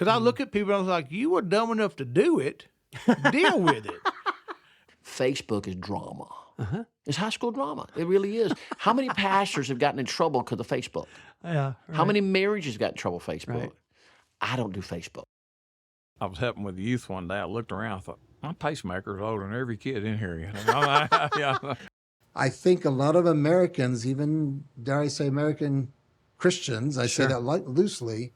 Because I look at people and I was like, you were dumb enough to do it. Deal with it. Facebook is drama. It's high school drama. It really is. How many pastors have gotten in trouble because of Facebook? Yeah. Right. How many marriages got in trouble with Facebook? Right. I don't do Facebook. I was helping with the youth one day. I looked around. I thought, my pacemaker's older than every kid in here. You know? Yeah. I think a lot of Americans, even, dare I say, American Christians, I say that loosely,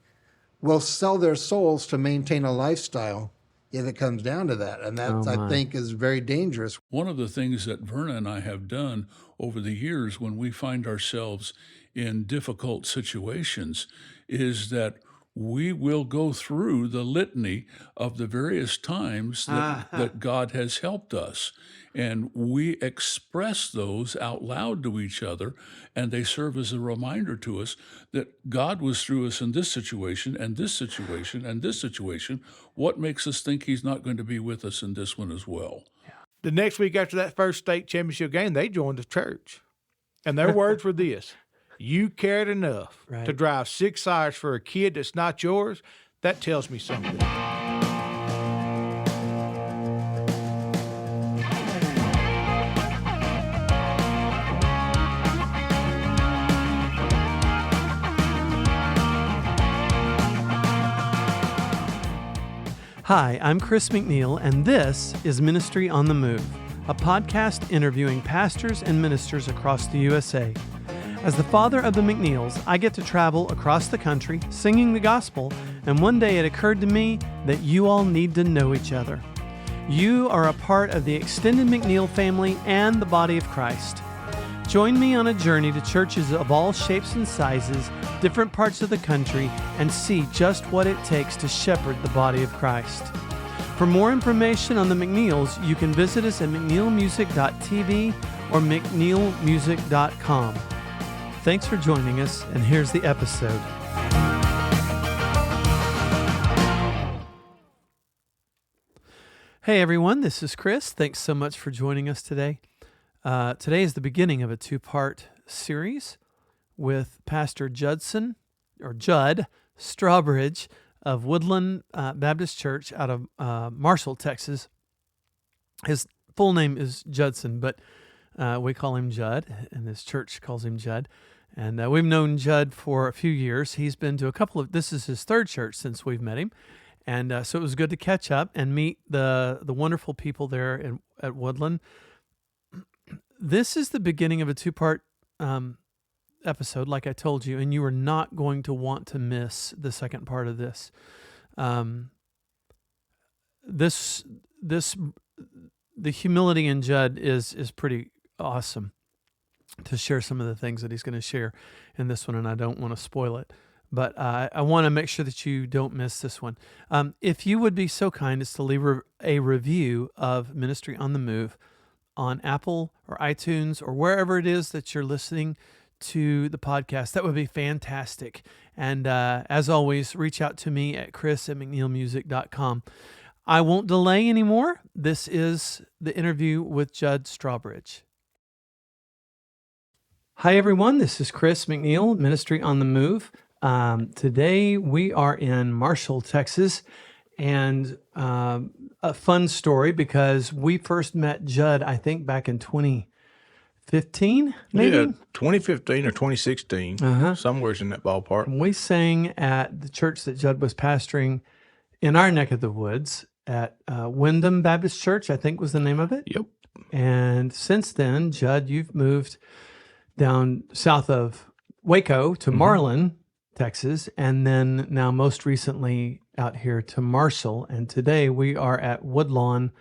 will sell their souls to maintain a lifestyle if it comes down to that. And that, I think, is very dangerous. One of the things that Verna and I have done over the years when we find ourselves in difficult situations is that we will go through the litany of the various times that God has helped us. And we express those out loud to each other, and they serve as a reminder to us that God was through us in this situation, and this situation, and this situation. What makes us think he's not going to be with us in this one as well? The next week after that first state championship game, they joined the church. And their words were this: you cared enough to drive 6 hours for a kid that's not yours. That tells me something. Hi, I'm Chris McNeil, and this is Ministry on the Move, a podcast interviewing pastors and ministers across the USA. As the father of the McNeils, I get to travel across the country singing the gospel, and one day it occurred to me that you all need to know each other. You are a part of the extended McNeil family and the body of Christ. Join me on a journey to churches of all shapes and sizes, different parts of the country, and see just what it takes to shepherd the body of Christ. For more information on the McNeils, you can visit us at mcneilmusic.tv or mcneilmusic.com. Thanks for joining us, and here's the episode. Hey everyone, this is Chris. Thanks so much for joining us today. Today is the beginning of a two-part series with Pastor Judd Strawbridge of Woodlawn Baptist Church out of Marshall, Texas. His full name is Judson, but we call him Judd, and his church calls him Judd. And we've known Judd for a few years. He's been to this is his third church since we've met him. And so it was good to catch up and meet the wonderful people there at Woodlawn. This is the beginning of a two-part episode, like I told you, and you are not going to want to miss the second part of this. The humility in Judd is pretty awesome to share some of the things that he's going to share in this one, and I don't want to spoil it. But I want to make sure that you don't miss this one. If you would be so kind as to leave a review of Ministry on the Move on Apple or iTunes or wherever it is that you're listening to the podcast, that would be fantastic. And as always, reach out to me at chris@mcneilmusic.com. I won't delay anymore. This is the interview with Judd Strawbridge. Hi, everyone. This is Chris McNeil, Ministry on the Move. Today we are in Marshall, Texas, and a fun story because we first met Judd, I think, back in 2015, maybe? Yeah, 2015 or 2016, somewhere in that ballpark. We sang at the church that Judd was pastoring in our neck of the woods at Woodlawn Baptist Church, I think was the name of it. Yep. And since then, Judd, you've moved down south of Waco to Marlin, Texas, and then now most recently out here to Marshall. And today we are at Woodlawn,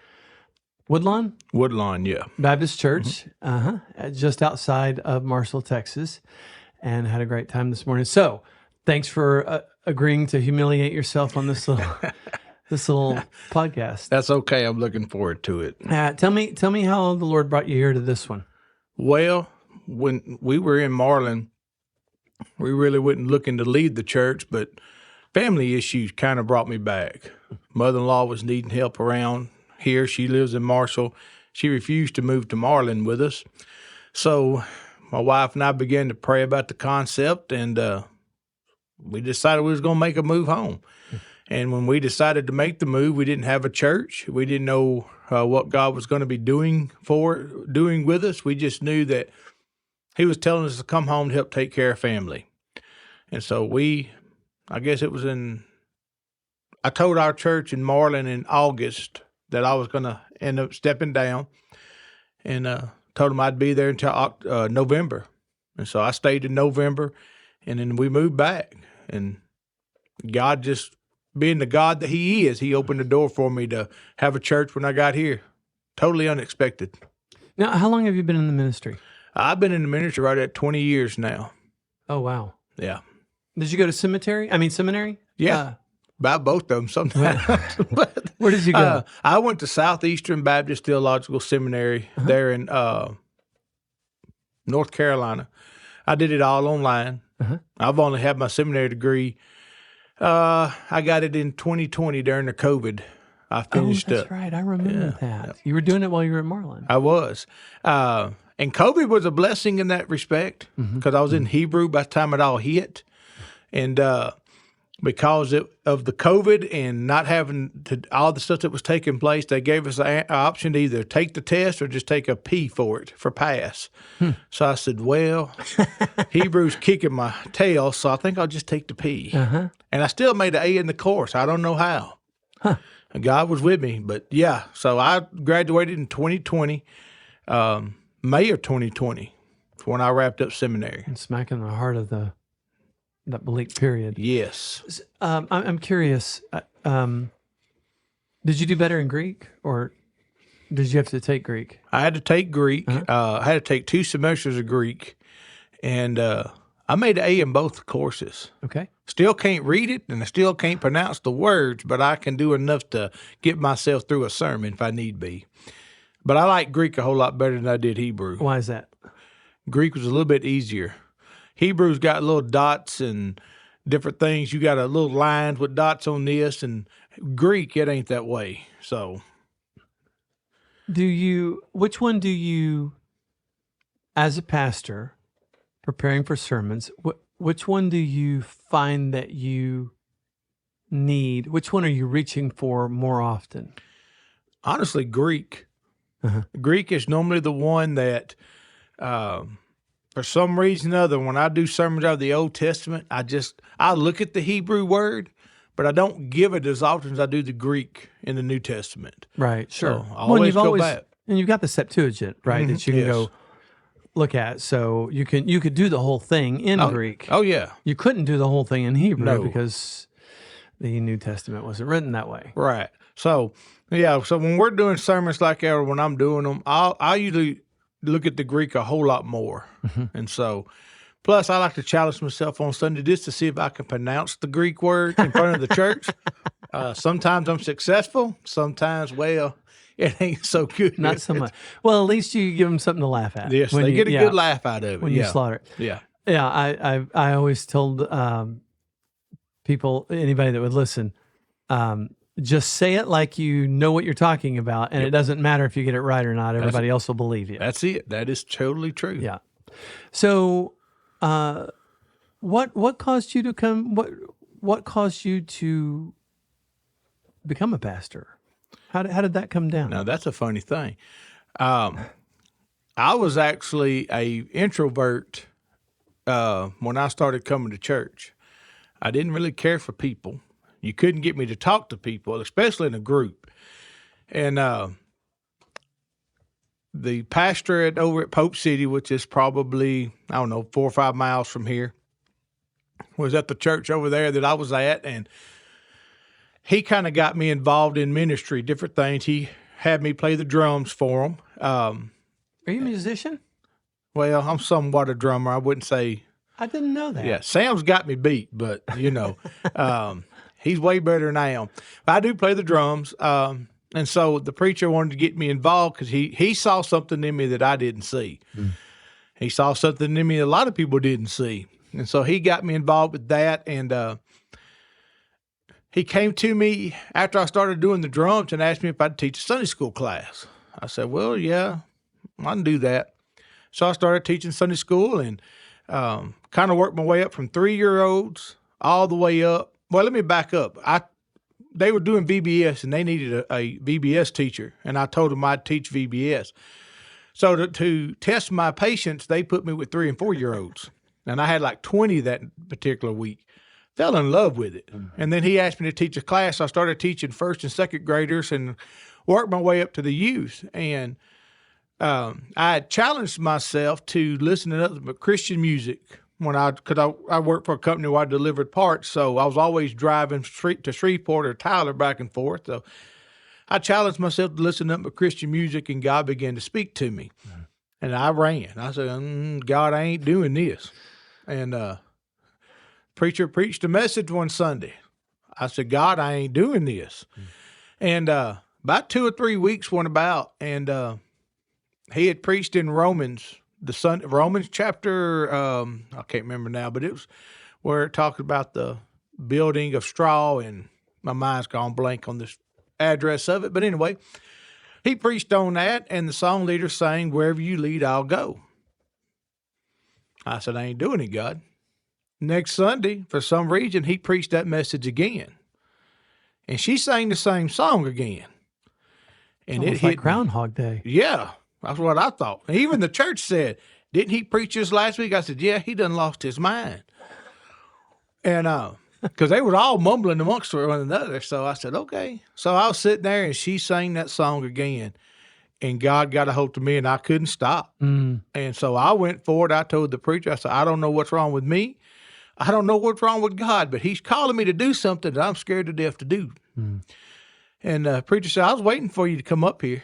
yeah. Baptist Church, just outside of Marshall, Texas, and had a great time this morning. So thanks for agreeing to humiliate yourself on this little podcast. That's okay. I'm looking forward to it. Tell me how the Lord brought you here to this one. Well, when we were in Marlin, we really wasn't looking to lead the church, but family issues kind of brought me back. Mother-in-law was needing help around here. She lives in Marshall. She refused to move to Marlin with us. So my wife and I began to pray about the concept, and we decided we was going to make a move home. And when we decided to make the move, we didn't have a church. We didn't know what God was going to be doing with us. We just knew that He was telling us to come home to help take care of family. And so I told our church in Marlin in August that I was going to end up stepping down, and told them I'd be there until November. And so I stayed in November, and then we moved back. And God, just being the God that He is, He opened the door for me to have a church when I got here. Totally unexpected. Now, how long have you been in the ministry? I've been in the ministry right at 20 years now. Oh, wow. Yeah. Did you go to seminary? Yeah. About both of them sometimes. But, where did you go? I went to Southeastern Baptist Theological Seminary there in North Carolina. I did it all online. I've only had my seminary degree. I got it in 2020 during the COVID. I finished that's right. I remember that. Yeah. You were doing it while you were at Marlin. I was. And COVID was a blessing in that respect because I was in Hebrew by the time it all hit. And because of the COVID and not having all the stuff that was taking place, they gave us an option to either take the test or just take a P for it, for pass. So I said, well, Hebrew's kicking my tail, so I think I'll just take the P. And I still made an A in the course. I don't know how. And God was with me. But, yeah, so I graduated in 2020, May of 2020, when I wrapped up seminary. And smack in the heart of that bleak period. Yes. I'm curious. Did you do better in Greek, or did you have to take Greek? I had to take Greek. I had to take 2 semesters of Greek, and I made an A in both courses. Okay. Still can't read it, and I still can't pronounce the words, but I can do enough to get myself through a sermon if I need be. But I like Greek a whole lot better than I did Hebrew. Why is that? Greek was a little bit easier. Hebrew's got little dots and different things. You got a little lines with dots on this, and Greek, it ain't that way. So, which one do you, as a pastor, preparing for sermons, which one do you find that you need? Which one are you reaching for more often? Honestly, Greek. Greek is normally the one that, for some reason or other, when I do sermons out of the Old Testament, I look at the Hebrew word, but I don't give it as often as I do the Greek in the New Testament. Right, sure. So I always go back. And you've got the Septuagint, right, that you can go look at. So you could do the whole thing in Greek. Oh, yeah. You couldn't do the whole thing in Hebrew No. because the New Testament wasn't written that way. Right. So, yeah, so when we're doing sermons like that, or when I'm doing them, I usually look at the Greek a whole lot more. And so, plus I like to challenge myself on Sunday just to see if I can pronounce the Greek word in front of the church. Sometimes I'm successful. Sometimes, well, it ain't so good. Not so much. Well, at least you give them something to laugh at. Yes, they get a good laugh out of it. When you slaughter it. Yeah. Yeah, I always told people, anybody that would listen, just say it like you know what you're talking about, and it doesn't matter if you get it right or not. Everybody else will believe you. That's it. That is totally true. Yeah. So, what caused you to come? What caused you to become a pastor? How did that come down? Now that's a funny thing. I was actually a introvert when I started coming to church. I didn't really care for people. You couldn't get me to talk to people, especially in a group. And the pastor over at Pope City, which is probably, 4 or 5 miles from here, was at the church over there that I was at. And he kind of got me involved in ministry, different things. He had me play the drums for him. Are you a musician? Well, I'm somewhat a drummer. I wouldn't say. I didn't know that. Yeah, Sam's got me beat, but, he's way better than I am. But I do play the drums. And so the preacher wanted to get me involved because he saw something in me that I didn't see. He saw something in me that a lot of people didn't see. And so he got me involved with that. And he came to me after I started doing the drums and asked me if I'd teach a Sunday school class. I said, well, yeah, I can do that. So I started teaching Sunday school and kind of worked my way up from 3-year-olds all the way up. Well, let me back up. they were doing VBS, and they needed a VBS teacher, and I told them I'd teach VBS. So to test my patience, they put me with 3 and 4 year olds, and I had like 20 that particular week. Fell in love with it, and then he asked me to teach a class. I started teaching 1st and 2nd graders, and worked my way up to the youth. And I had challenged myself to listen to nothing but Christian music because I worked for a company where I delivered parts, so I was always driving to Shreveport or Tyler back and forth. So I challenged myself to listen to nothing but Christian music, and God began to speak to me. And I ran. I said, God, I ain't doing this. And preacher preached a message one Sunday. I said, God, I ain't doing this. And about 2 or 3 weeks went about, and he had preached in Romans chapter, I can't remember now, but it was where it talked about the building of straw, and my mind's gone blank on this address of it. But anyway, he preached on that, and the song leader sang, "Wherever you lead, I'll go." I said, I ain't doing it, God. Next Sunday, for some reason, he preached that message again. And she sang the same song again. And it hit like Groundhog Day. Yeah, that's what I thought. Even the church said, didn't he preach this last week? I said, yeah, he done lost his mind. And because they were all mumbling amongst one another. So I said, okay. So I was sitting there, and she sang that song again. And God got a hold of me, and I couldn't stop. And so I went forward. I told the preacher, I said, I don't know what's wrong with me. I don't know what's wrong with God, but he's calling me to do something that I'm scared to death to do. And the preacher said, I was waiting for you to come up here.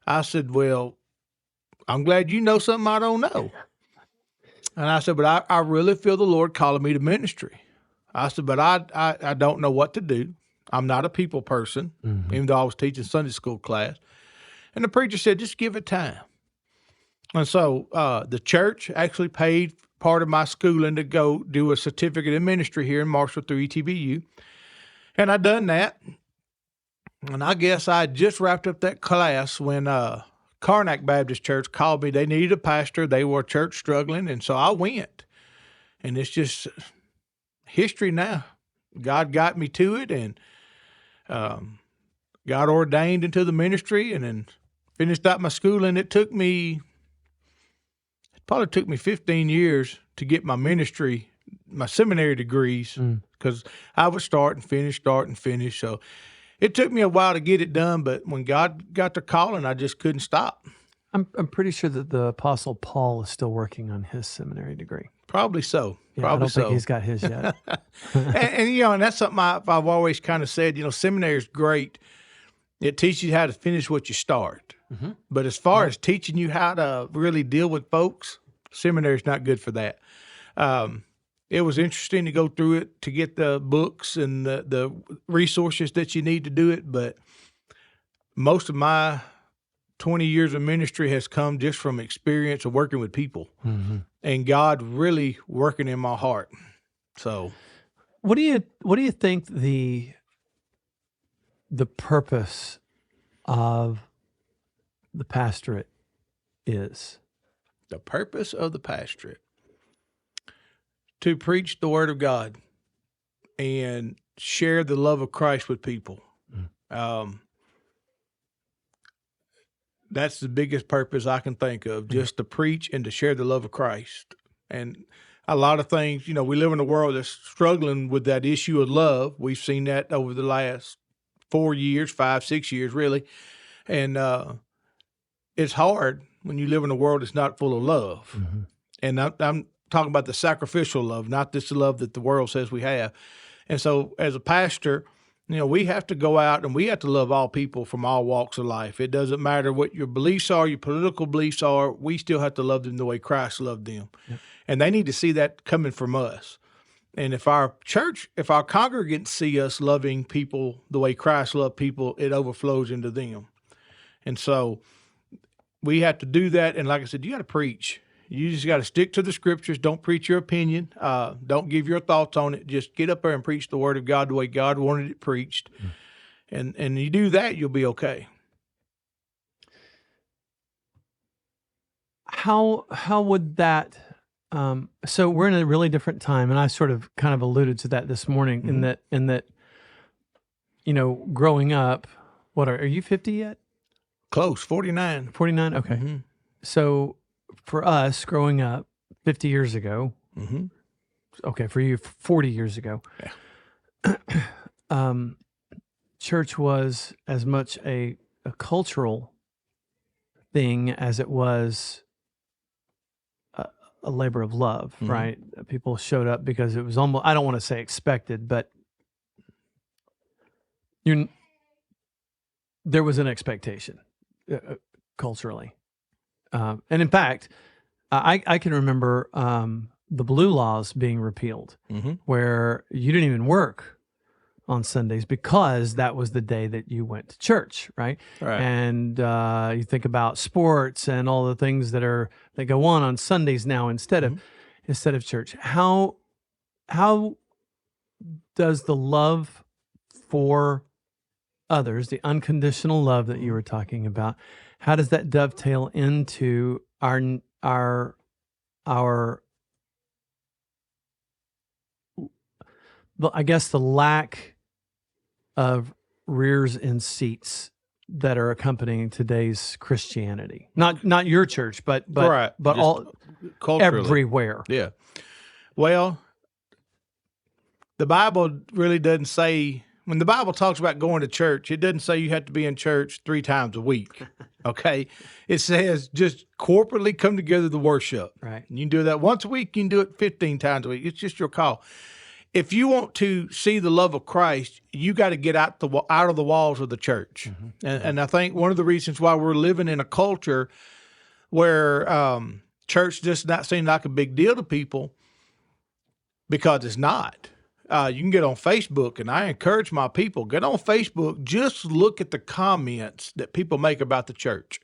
I said, well, I'm glad you know something I don't know. And I said, but I really feel the Lord calling me to ministry. I said, but I don't know what to do. I'm not a people person, even though I was teaching Sunday school class. And the preacher said, just give it time. And so the church actually paid part of my schooling to go do a certificate in ministry here in Marshall through ETBU. And I done that. And I guess I just wrapped up that class when Karnak Baptist Church called me. They needed a pastor. They were a church struggling. And so I went. And it's just history now. God got me to it, and got ordained into the ministry, and then finished out my schooling. It probably took me 15 years to get my ministry, my seminary degrees, because I would start and finish. So it took me a while to get it done, but when God got the calling, I just couldn't stop. I'm pretty sure that the Apostle Paul is still working on his seminary degree. Probably so. Yeah, I don't think he's got his yet. and that's something I've always kind of said, seminary is great. It teaches you how to finish what you start. But as far as teaching you how to really deal with folks, seminary is not good for that. It was interesting to go through it, to get the books and the resources that you need to do it. But most of my 20 years of ministry has come just from experience of working with people and God really working in my heart. So what do you think the purpose of the pastorate is? The purpose of the pastorate: to preach the word of God and share the love of Christ with people. That's the biggest purpose I can think of, just to preach and to share the love of Christ. And a lot of things, we live in a world that's struggling with that issue of love. We've seen that over the last 4 years, 5, 6 years, really. And it's hard when you live in a world that's not full of love. And I'm talking about the sacrificial love, not this love that the world says we have. And so as a pastor, we have to go out and we have to love all people from all walks of life. It doesn't matter what your beliefs are, your political beliefs are, we still have to love them the way Christ loved them. Yep. And they need to see that coming from us. And if our congregants see us loving people the way Christ loved people, it overflows into them. And so we have to do that. And like I said, you got to preach. You just got to stick to the scriptures. Don't preach your opinion. Don't give your thoughts on it. Just get up there and preach the word of God the way God wanted it preached. And you do that, you'll be okay. How would that, so we're in a really different time, and I sort of kind of alluded to that this morning in that growing up, are you 50 yet? Close, 49. 49? Okay. Mm-hmm. So for us growing up 50 years ago, Mm-hmm. okay, for you 40 years ago, church was as much a cultural thing as it was a labor of love, right? People showed up because it was almost, I don't want to say expected, but there was an expectation culturally. And in fact, I can remember the blue laws being repealed, where you didn't even work on Sundays because that was the day that you went to church, right? And you think about sports and all the things that go on Sundays now instead of church. How does the love for others, the unconditional love that you were talking about, how does that dovetail into our I guess the lack of rears and seats that are accompanying today's Christianity? Not your church, but all culturally. Everywhere. Yeah. Well, the Bible really doesn't say, when the Bible talks about going to church, it doesn't say you have to be in church 3 times a week. Okay. It says just corporately come together to worship. Right. You can do that once a week. You can do it 15 times a week. It's just your call. If you want to see the love of Christ, you got to get out of the walls of the church. And I think one of the reasons why we're living in a culture where church just not seem like a big deal to people, because it's not. You can get on Facebook, and I encourage my people, get on Facebook, just look at the comments that people make about the church.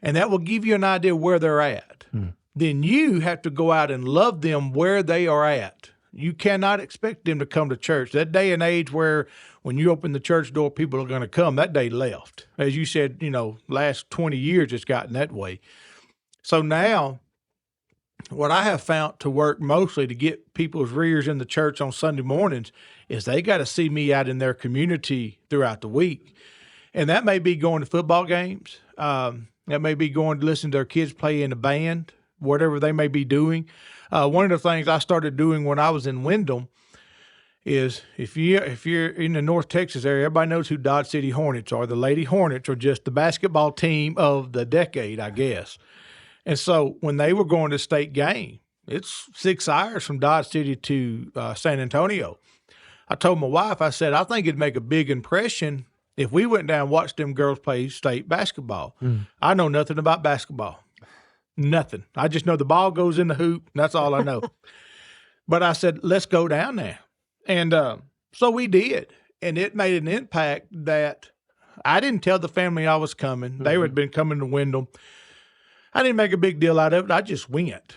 And that will give you an idea where they're at. Then you have to go out and love them where they are at. You cannot expect them to come to church. That day and age where when you open the church door, people are going to come, that day left. As you said, last 20 years it's gotten that way. So now what I have found to work mostly to get people's rears in the church on Sunday mornings is they got to see me out in their community throughout the week. And that may be going to football games. That may be going to listen to their kids play in a band, whatever they may be doing. One of the things I started doing when I was in Windham is if you're in the North Texas area, everybody knows who Dodge City Hornets are. The Lady Hornets are just the basketball team of the decade, I guess. And so when they were going to state game, it's 6 hours from Dodge City to San Antonio. I told my wife, I said, I think it'd make a big impression if we went down and watched them girls play state basketball. I know nothing about basketball. Nothing. I just know the ball goes in the hoop. And that's all I know. But I said, let's go down there. And so we did. And it made an impact that I didn't tell the family I was coming. They had been coming to Windham. I didn't make a big deal out of it. I just went.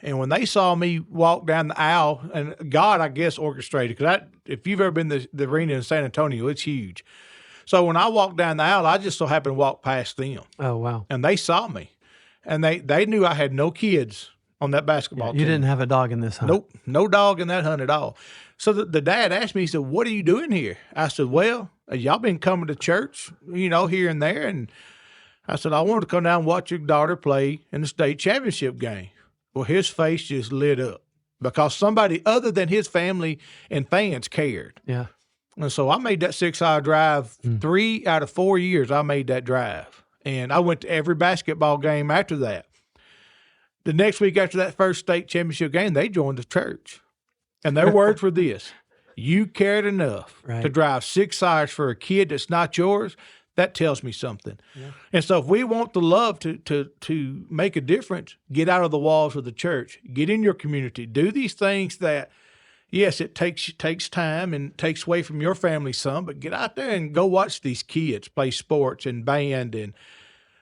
And when they saw me walk down the aisle, and God, I guess, orchestrated, because if you've ever been to the arena in San Antonio, it's huge. So when I walked down the aisle, I just so happened to walk past them. Oh, wow. And they saw me. And they knew I had no kids on that basketball team. You didn't have a dog in this hunt. Nope, no dog in that hunt at all. So the dad asked me, he said, what are you doing here? I said, well, y'all been coming to church, here and there. And I said, I wanted to come down and watch your daughter play in the state championship game. Well, his face just lit up because somebody other than his family and fans cared. Yeah. And so I made that 6-hour drive. 3 out of 4 years I made that drive. And I went to every basketball game after that. The next week after that first state championship game, they joined the church. And their words were this: you cared enough to drive 6 hours for a kid that's not yours. That tells me something. Yeah. And so if we want the love to make a difference, get out of the walls of the church, get in your community, do these things that, yes, it takes time and takes away from your family some, but get out there and go watch these kids play sports and band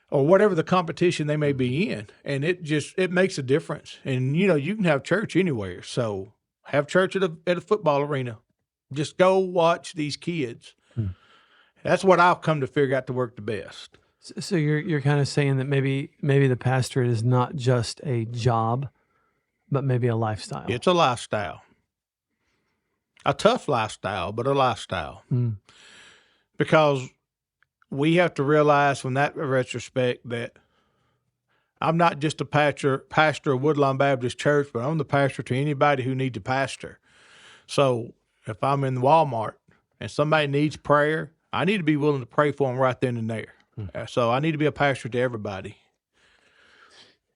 or whatever the competition they may be in. And it makes a difference. And, you can have church anywhere. So have church at a football arena. Just go watch these kids. That's what I've come to figure out to work the best. So you're kind of saying that maybe the pastorate is not just a job, but maybe a lifestyle. It's a lifestyle. a tough lifestyle, but a lifestyle. Because we have to realize from that retrospect that I'm not just a pastor of Woodlawn Baptist Church, but I'm the pastor to anybody who needs a pastor. So if I'm in Walmart and somebody needs prayer, I need to be willing to pray for them right then and there. So I need to be a pastor to everybody.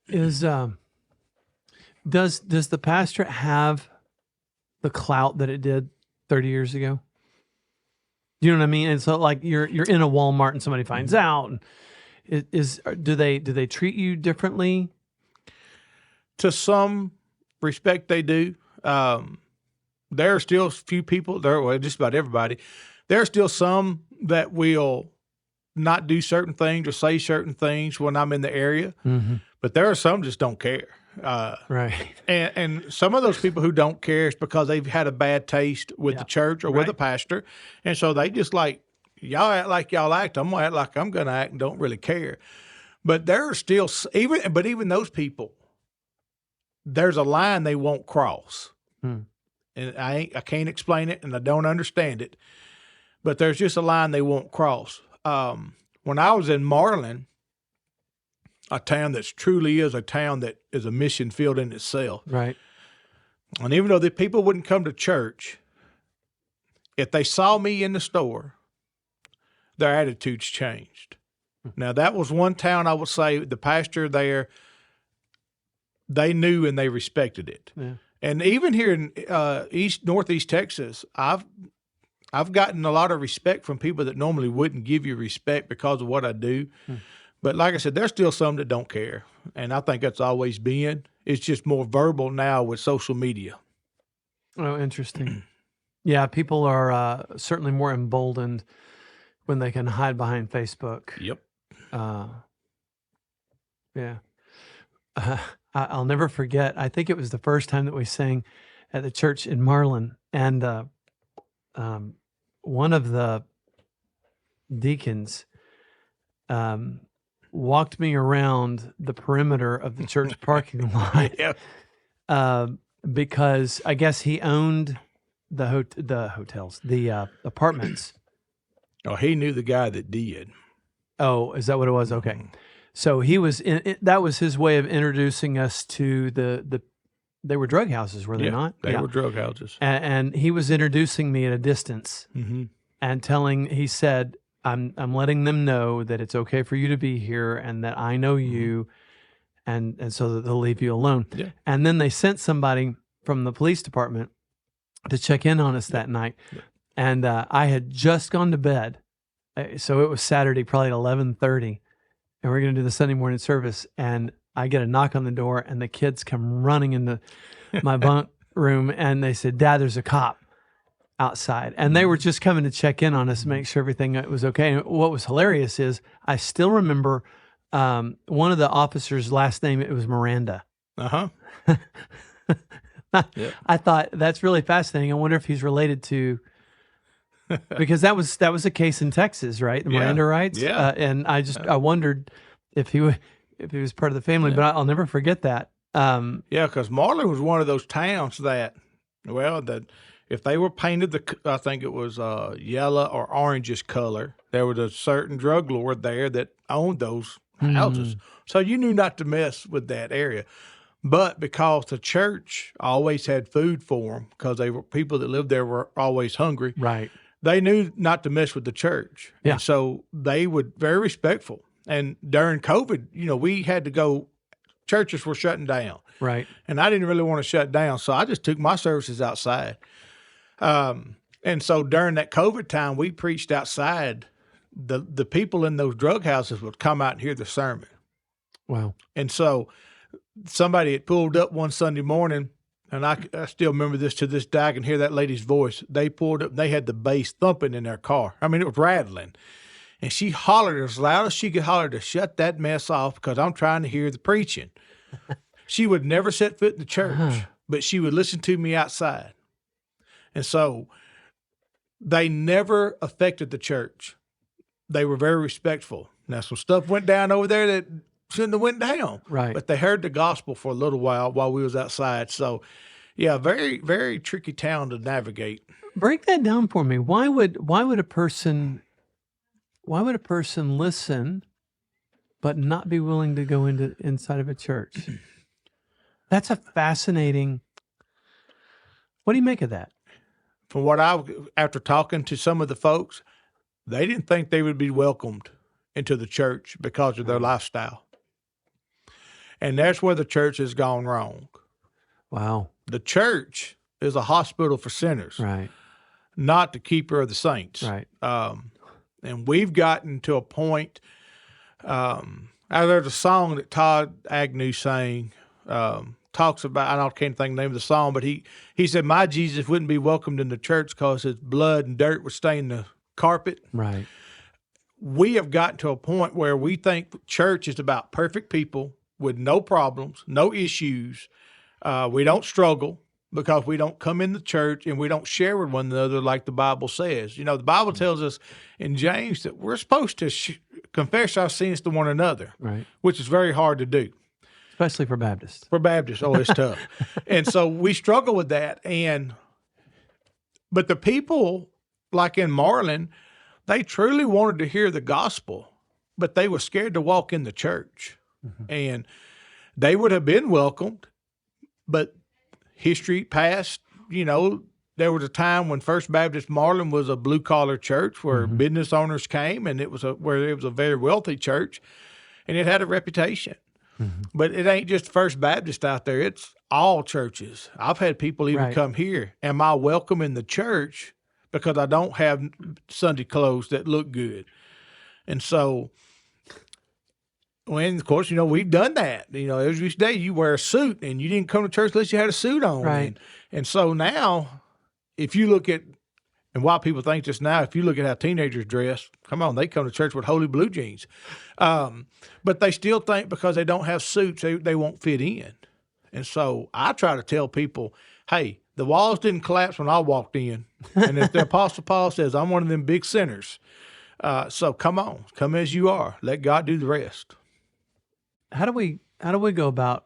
Does the pastorate have the clout that it did 30 years ago? You know what I mean? And so, like, you're in a Walmart and somebody finds out. And do they treat you differently? To some respect, they do. There are still a few people just about everybody. There are still some that will not do certain things or say certain things when I'm in the area, but there are some just don't care. Right. And some of those people who don't care is because they've had a bad taste with the church or with a pastor. And so they just like, y'all act like y'all act. I'm going to act like I'm going to act and don't really care. But there are still, even those people, there's a line they won't cross. And I can't explain it and I don't understand it. But there's just a line they won't cross. When I was in Marlin, a town that truly is a town that is a mission field in itself. Right. And even though the people wouldn't come to church, if they saw me in the store, their attitudes changed. Now, that was one town I would say the pastor there, they knew and they respected it. Yeah. And even here in Northeast Texas, I've gotten a lot of respect from people that normally wouldn't give you respect because of what I do. But like I said, there's still some that don't care. And I think that's always been. It's just more verbal now with social media. Oh, interesting. Yeah, people are certainly more emboldened when they can hide behind Facebook. Yep. Yeah. I'll never forget. I think it was the first time that we sang at the church in Marlin. And one of the deacons walked me around the perimeter of the church parking lot. Because I guess he owned the apartments. Oh, he knew the guy that did. Oh, is that what it was? Okay. So he was that was his way of introducing us to they were drug houses, were they not? They were drug houses. And he was introducing me at a distance and he said, I'm letting them know that it's okay for you to be here and that I know you and so that they'll leave you alone. Yeah. And then they sent somebody from the police department to check in on us that night. Yeah. And I had just gone to bed. So it was Saturday, probably at 11:30. And we're going to do the Sunday morning service. And I get a knock on the door and the kids come running into my bunk room and they said, Dad, there's a cop outside. And they were just coming to check in on us, make sure everything was okay. And what was hilarious is I still remember one of the officers' last name, it was Miranda. I thought that's really fascinating. I wonder if he's related to, because that was a case in Texas, right? The Miranda rights. Yeah. And I wondered if he was part of the family, but I'll never forget that. Because Marlin was one of those towns that if they were painted I think it was yellow or orangish color, there was a certain drug lord there that owned those houses. So you knew not to mess with that area. But because the church always had food for them, because people that lived there were always hungry. Right. They knew not to mess with the church. Yeah. And so they were very respectful. And during COVID, we had to go, churches were shutting down. Right. And I didn't really want to shut down. So I just took my services outside. And so during that COVID time, we preached outside. The people in those drug houses would come out and hear the sermon. Wow. And so somebody had pulled up one Sunday morning, and I still remember this to this day. I can hear that lady's voice. They pulled up, they had the bass thumping in their car. I mean, it was rattling. And she hollered as loud as she could holler to shut that mess off because I'm trying to hear the preaching. She would never set foot in the church, but she would listen to me outside. And so they never affected the church. They were very respectful. Now, some stuff went down over there that shouldn't have went down. Right. But they heard the gospel for a little while we was outside. So, Yeah, very, very tricky town to navigate. Break that down for me. Why would a person listen but not be willing to go inside of a church? That's a fascinating. What do you make of that? From what after talking to some of the folks, they didn't think they would be welcomed into the church because of their lifestyle. And that's where the church has gone wrong. Wow. The church is a hospital for sinners, Right. not the keeper of the saints. Right. And we've gotten to a point, there's a song that Todd Agnew sang, talks about, I can't think of the name of the song, but he said, my Jesus wouldn't be welcomed in the church because his blood and dirt would stain the carpet. Right. We have gotten to a point where we think church is about perfect people with no problems, no issues. We don't struggle because we don't come in the church and we don't share with one another like the Bible says. You know, the Bible tells us in James that we're supposed to confess our sins to one another, Right. which is very hard to do. Especially for Baptists. For Baptists, it's tough. And so we struggle with that. But the people, like in Marlin, they truly wanted to hear the gospel, but they were scared to walk in the church. Mm-hmm. And they would have been welcomed, but history past, there was a time when First Baptist Marlin was a blue-collar church where business owners came, and it was a very wealthy church, and it had a reputation. Mm-hmm. But it ain't just First Baptist out there. It's all churches. I've had people even come here. Am I welcome in the church because I don't have Sunday clothes that look good? And so, of course, we've done that. Every day you wear a suit, and you didn't come to church unless you had a suit on. Right. And so now, if you look at, and why people think this now, if you look at how teenagers dress, come on, they come to church with holy blue jeans. But they still think because they don't have suits, they won't fit in. And so I try to tell people, hey, the walls didn't collapse when I walked in. And if the Apostle Paul says, I'm one of them big sinners. So come on, come as you are. Let God do the rest. How do we go about?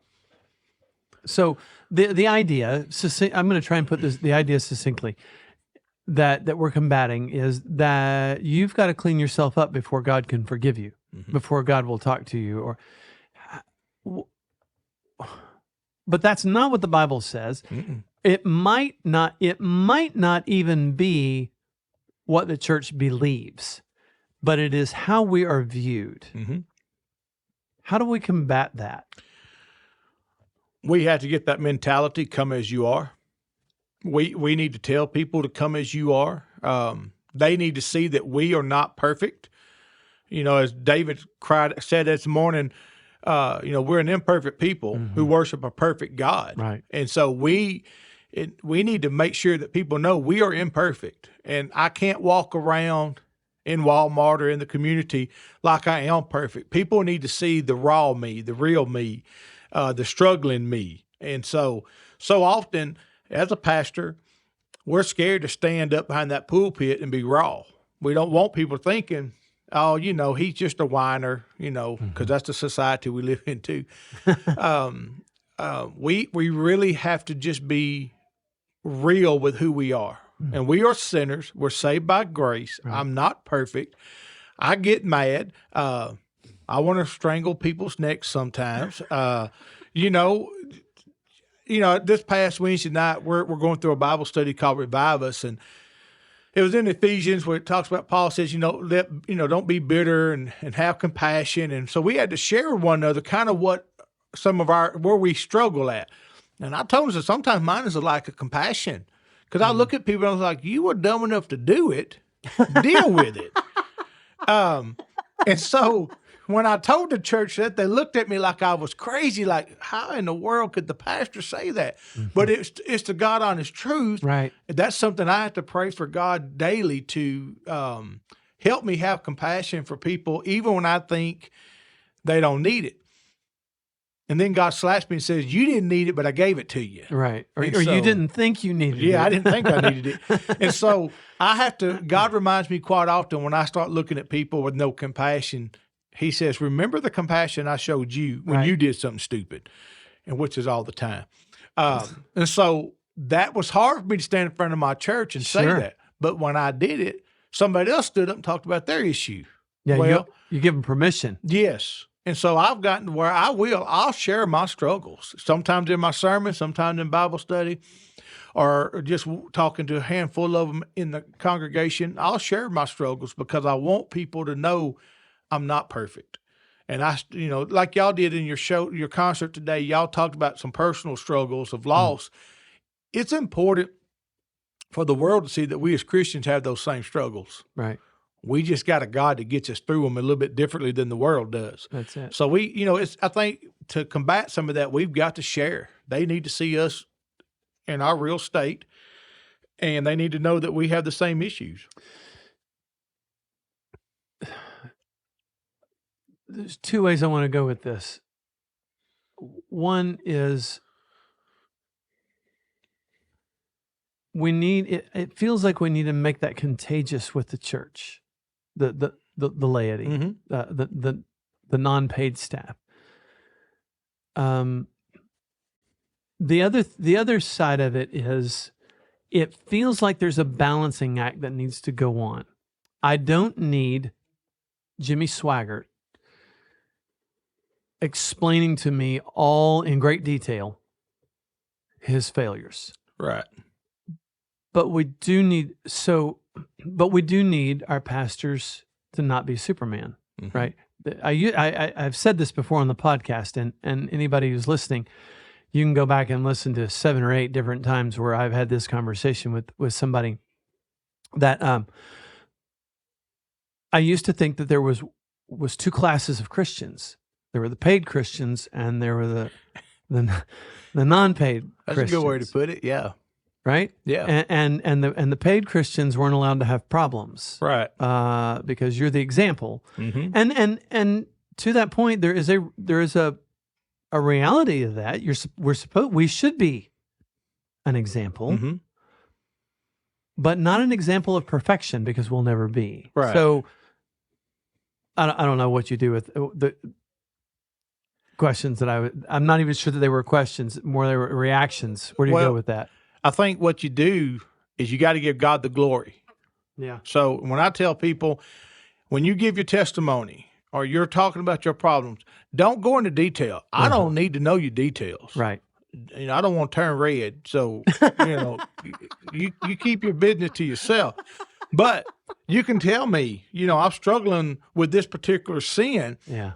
So the idea, I'm going to try and put the idea succinctly, that we're combating is that you've got to clean yourself up before God can forgive you, before God will talk to you, but that's not what the Bible says. Mm-mm. It might not even be what the church believes, but it is how we are viewed. Mm-hmm. How do we combat that? We have to get that mentality, come as you are. We need to tell people to come as you are. They need to see that we are not perfect. As David said this morning, we're an imperfect people who worship a perfect God. Right. And so we need to make sure that people know we are imperfect. And I can't walk around in Walmart or in the community like I am perfect. People need to see the raw me, the real me, the struggling me. And so often as a pastor, we're scared to stand up behind that pulpit and be raw. We don't want people thinking, oh, he's just a whiner, because that's the society we live in too. We really have to just be real with who we are. And we are sinners. We're saved by grace. Right. I'm not perfect. I get mad. I want to strangle people's necks sometimes. This past Wednesday night, we're going through a Bible study called Revive Us, and it was in Ephesians where it talks about, Paul says, don't be bitter and have compassion. And so we had to share with one another kind of what where we struggle at. And I told him that sometimes mine is a lack of compassion. Because I look at people and I was like, you were dumb enough to do it. Deal with it. And so when I told the church that, they looked at me like I was crazy, like, how in the world could the pastor say that? Mm-hmm. But it's the God honest truth. Right. That's something I have to pray for God daily to help me have compassion for people, even when I think they don't need it. And then God slaps me and says, you didn't need it, but I gave it to you. Right. Or you didn't think you needed it. Yeah, I didn't think I needed it. And so God reminds me quite often when I start looking at people with no compassion, he says, remember the compassion I showed you when you did something stupid, and which is all the time. And so that was hard for me to stand in front of my church and say Sure. that. But when I did it, somebody else stood up and talked about their issue. Yeah, Well, you give them permission. yes. And so I've gotten to where I'll share my struggles, sometimes in my sermon, sometimes in Bible study, or just talking to a handful of them in the congregation. I'll share my struggles because I want people to know I'm not perfect. And like y'all did in your concert today, y'all talked about some personal struggles of loss. It's important for the world to see that we as Christians have those same struggles. Right. We just got a God that gets us through them a little bit differently than the world does. That's it. So I think to combat some of that, we've got to share. They need to see us in our real state, and they need to know that we have the same issues. There's two ways I want to go with this. One is it feels like we need to make that contagious with the church, the laity, Mm-hmm. the non-paid staff. The other side of it is it feels like there's a balancing act that needs to go on. I don't need Jimmy Swaggart explaining to me all in great detail his failures. Right. But we do need our pastors to not be Superman, Mm-hmm. right? I've said this before on the podcast, and anybody who's listening, you can go back and listen to 7 or 8 different times where I've had this conversation with somebody that I used to think that there was 2 classes of Christians. There were the paid Christians, and there were the non-paid That's Christians. a good way to put it. Yeah. Right? Yeah. And the paid Christians weren't allowed to have problems. Right. Because you're the example. Mm-hmm. And to that point, there is a reality of that. We should be an example, Mm-hmm. but not an example of perfection, because we'll never be. Right. So I don't know what you do with the questions that I'm not even sure that they were questions, more they were reactions. Where do you go with that? I think what you do is you got to give God the glory. Yeah. So when I tell people, when you give your testimony or you're talking about your problems, don't go into detail. I don't need to know your details. Right. I don't want to turn red. So, you keep your business to yourself. But you can tell me, I'm struggling with this particular sin. Yeah.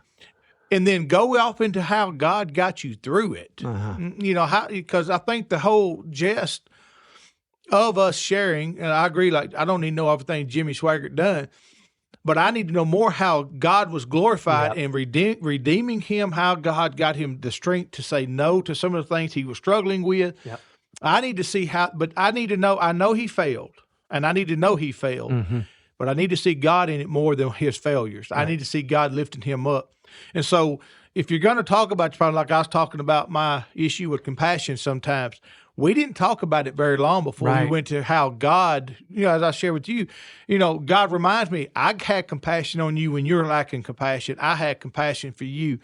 And then go off into how God got you through it. Because I think the whole jest of us sharing, and I agree, like, I don't need to know everything Jimmy Swaggart done, but I need to know more how God was glorified and redeeming him, how God got him the strength to say no to some of the things he was struggling with. Yep. I need to see but I need to know, I know he failed, and I need to know he failed, but I need to see God in it more than his failures. Right. I need to see God lifting him up. And so if you're going to talk about your problem, like I was talking about my issue with compassion sometimes, we didn't talk about it very long before we went to how God, as I share with you, God reminds me, I had compassion on you when you're lacking compassion. I had compassion for you.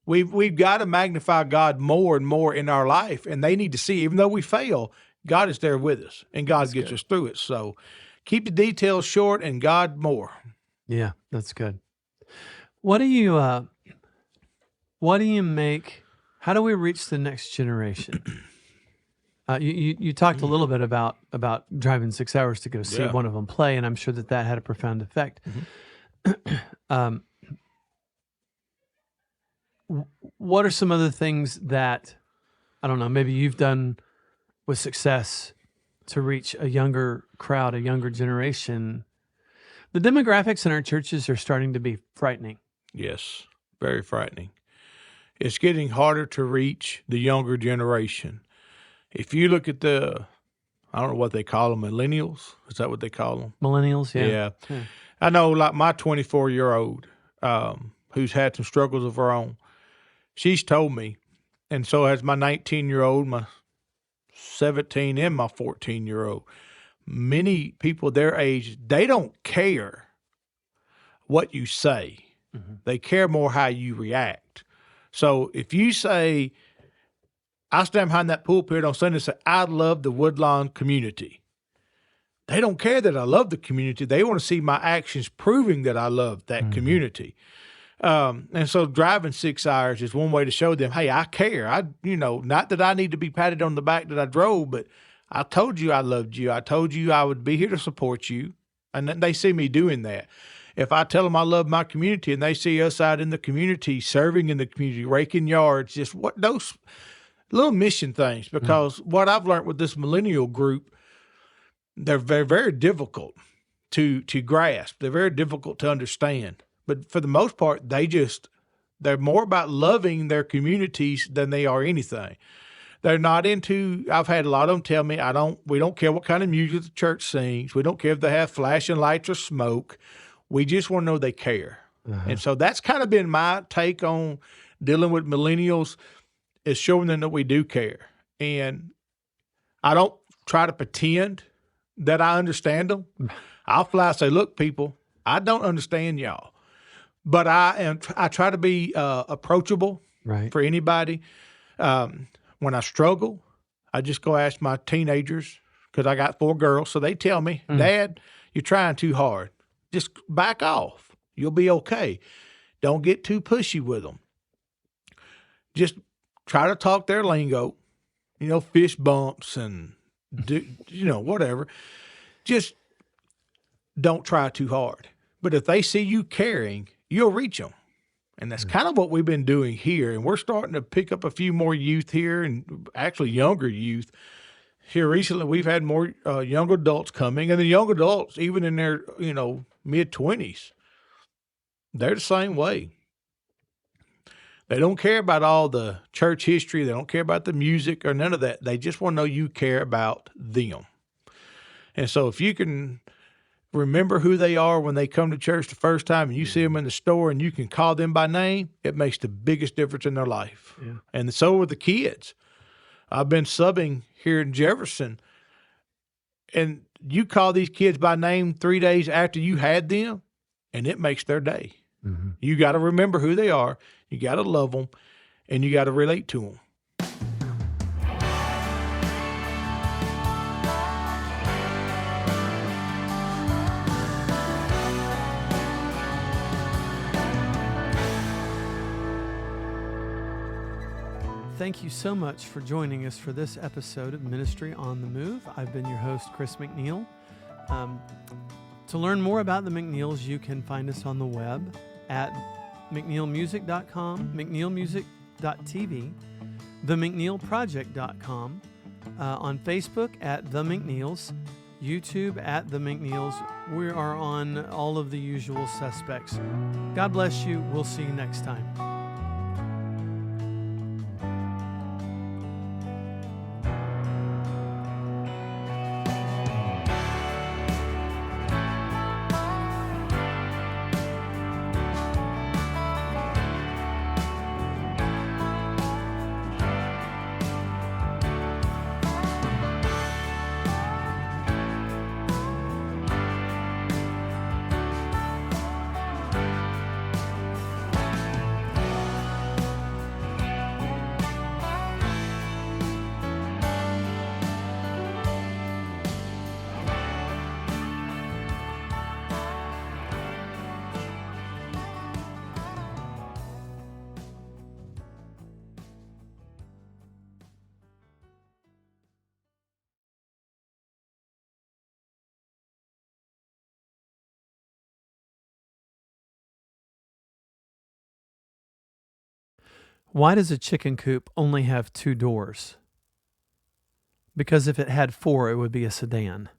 We've got to magnify God more and more in our life, and they need to see, even though we fail, God is there with us, and God gets us through it. So keep the details short and God more. Yeah, that's good. What do you make? How do we reach the next generation? You talked a little bit about driving 6 hours to go see one of them play, and I'm sure that had a profound effect. What are some other things that, I don't know, maybe you've done with success to reach a younger crowd, a younger generation? The demographics in our churches are starting to be frightening. Yes, very frightening. It's getting harder to reach the younger generation. If you look at I don't know what they call them, millennials. Is that what they call them? Millennials, yeah. I know, like my 24-year-old, who's had some struggles of her own, she's told me, and so has my 19-year-old, my 17, and my 14-year-old. Many people their age, they don't care what you say. They care more how you react. So if you say, I stand behind that pulpit on Sunday and say, I love the Woodlawn community. They don't care that I love the community. They want to see my actions proving that I love that community. And so driving 6 hours is one way to show them, hey, I care. Not that I need to be patted on the back that I drove, but I told you I loved you. I told you I would be here to support you. And they see me doing that. If I tell them I love my community and they see us out in the community, serving in the community, raking yards, just what those little mission things, because what I've learned with this millennial group, they're very, very difficult to grasp. They're very difficult to understand. But for the most part, they're more about loving their communities than they are anything. They're not into, I've had a lot of them tell me, we don't care what kind of music the church sings. We don't care if they have flashing lights or smoke. We just want to know they care. And so that's kind of been my take on dealing with millennials, is showing them that we do care. And I don't try to pretend that I understand them. I'll fly and say, look, people, I don't understand y'all. But I try to be approachable for anybody. When I struggle, I just go ask my teenagers, because I got 4 girls, so they tell me, Dad, you're trying too hard. Just back off. You'll be okay. Don't get too pushy with them. Just try to talk their lingo, fist bumps and, whatever. Just don't try too hard. But if they see you caring, you'll reach them. And that's kind of what we've been doing here. And we're starting to pick up a few more youth here, and actually younger youth. Here recently, we've had more young adults coming. And the young adults, even in their, mid-20s, they're the same way. They don't care about all the church history. They don't care about the music or none of that. They just want to know you care about them. And so if you can remember who they are when they come to church the first time, and you see them in the store and you can call them by name, it makes the biggest difference in their life. Yeah. And so with the kids. I've been subbing here in Jefferson, and you call these kids by name 3 days after you had them, and it makes their day. Mm-hmm. You got to remember who they are, you got to love them, and you got to relate to them. Thank you so much for joining us for this episode of Ministry on the Move. I've been your host, Chris McNeil. To learn more about the McNeils, you can find us on the web at mcneilmusic.com, mcneilmusic.tv, themcneilproject.com, on Facebook at The McNeils, YouTube at The McNeils. We are on all of the usual suspects. God bless you. We'll see you next time. Why does a chicken coop only have 2 doors? Because if it had 4, it would be a sedan.